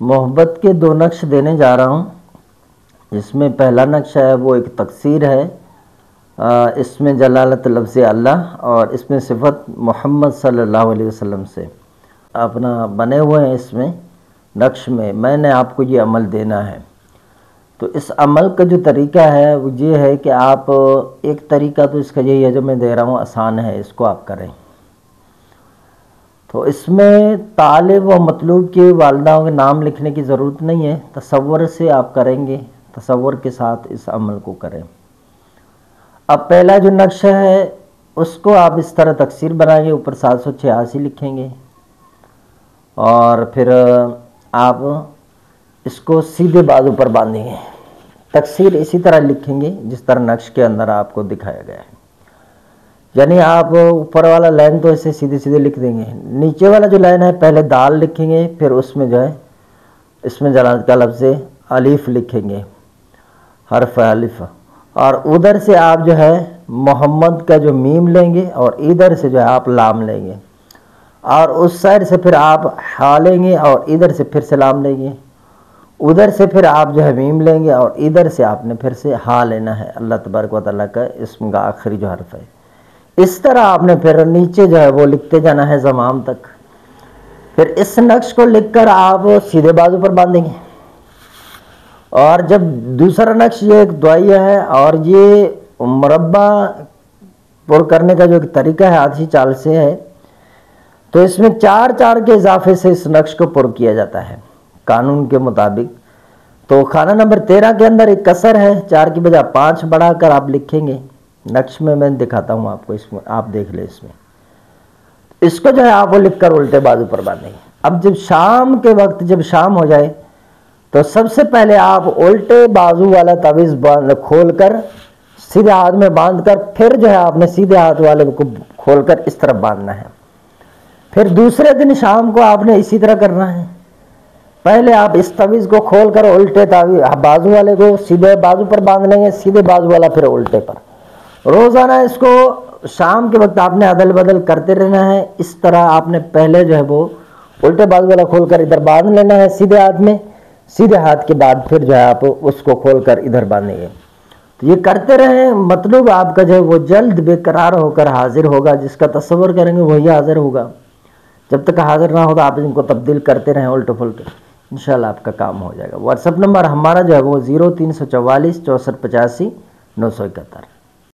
محبت کے دو نقش دینے جا رہا ہوں. اس میں پہلا نقش ہے وہ ایک تقصیر ہے، اس میں جلالت لفظ اللہ اور اس میں صفت محمد صلی اللہ علیہ وسلم سے اپنا بنے ہوئے ہیں. اس میں نقش میں نے آپ کو یہ عمل دینا ہے. تو اس عمل کا جو طریقہ ہے وہ یہ ہے کہ آپ ایک طریقہ تو اس کا یہی ہے جو میں دے رہا ہوں، آسان ہے، اس کو آپ کریں. تو اس میں طالب و مطلوب کے والداؤں کے نام لکھنے کی ضرورت نہیں ہے، تصور سے آپ کریں گے، تصور کے ساتھ اس عمل کو کریں. اب پہلا جو نقش ہے اس کو آپ اس طرح تقصیر بنائیں گے، اوپر 786 لکھیں گے اور پھر آپ اس کو سیدھے بازو پر باندھیں گے. تقصیر اسی طرح لکھیں گے جس طرح نقش کے اندر آپ کو دکھایا گیا ہے، یعنی آپ اوپر والا لائن تو ایسے سیدھے سیدھے لکھ دیں گے. نیچے والا جو لائن ہے پہلے دال لکھیں گے، پھر اس میں جو ہے اس میں جلالت کا لفظ الف لکھیں گے، حرف الف، اور ادھر سے آپ جو ہے محمد کا جو میم لیں گے اور ادھر سے جو ہے آپ لام لیں گے، اور اس سائڈ سے پھر آپ ہا لیں گے اور ادھر سے پھر سے لام لیں گے، ادھر سے پھر آپ جو ہے میم لیں گے اور ادھر سے آپ نے پھر سے ہا لینا ہے، اللہ تبارک و تعالیٰ کا اسم کا آخری جو حرف ہے. اس طرح آپ نے پھر نیچے جو ہے وہ لکھتے جانا ہے زمام تک. پھر اس نقش کو لکھ کر آپ سیدھے بازو پر باندھیں گے. اور جب دوسرا نقش یہ ایک دعائیہ ہے اور یہ مربع پر کرنے کا جو ایک طریقہ ہے آدھی چال سے ہے، تو اس میں 4 کے اضافے سے اس نقش کو پر کیا جاتا ہے قانون کے مطابق. تو خانہ نمبر 13 کے اندر ایک کسر ہے، 4 کی بجائے 5 بڑھا کر آپ لکھیں گے. نقش میں دکھاتا ہوں آپ کو، اس میں آپ دیکھ لیں. اس کو جو ہے آپ وہ لکھ کر الٹے بازو پر باندھیں گے. اب جب شام کے وقت جب شام ہو جائے تو سب سے پہلے آپ الٹے بازو والا تعویذ کھول کر سیدھے ہاتھ میں باندھ کر پھر جو ہے آپ نے سیدھے ہاتھ والے کو کھول کر اس طرف باندھنا ہے. پھر دوسرے دن شام کو آپ نے اسی طرح کرنا ہے. پہلے آپ اس تعویذ کو کھول کر الٹے بازو والے کو سیدھے بازو پر باندھ لیں گے، سیدھے بازو والا پھر الٹے پر. روزانہ اس کو شام کے وقت آپ نے عدل بدل کرتے رہنا ہے. اس طرح آپ نے پہلے جو ہے وہ الٹے بازو والا کھول کر ادھر باندھ لینا ہے سیدھے ہاتھ میں، سیدھے ہاتھ کے بعد پھر جو ہے آپ اس کو کھول کر ادھر باندھیں گے. تو یہ کرتے رہیں، مطلوب آپ کا جو ہے وہ جلد بے قرار ہو کر حاضر ہوگا. جس کا تصور کریں گے وہی حاضر ہوگا. جب تک حاضر نہ ہو تو آپ ان کو تبدیل کرتے رہیں الٹے پھلٹے، انشاءاللہ آپ کا کام ہو جائے گا. واٹس ایپ نمبر ہمارا جو ہے وہ 0344 6485 971.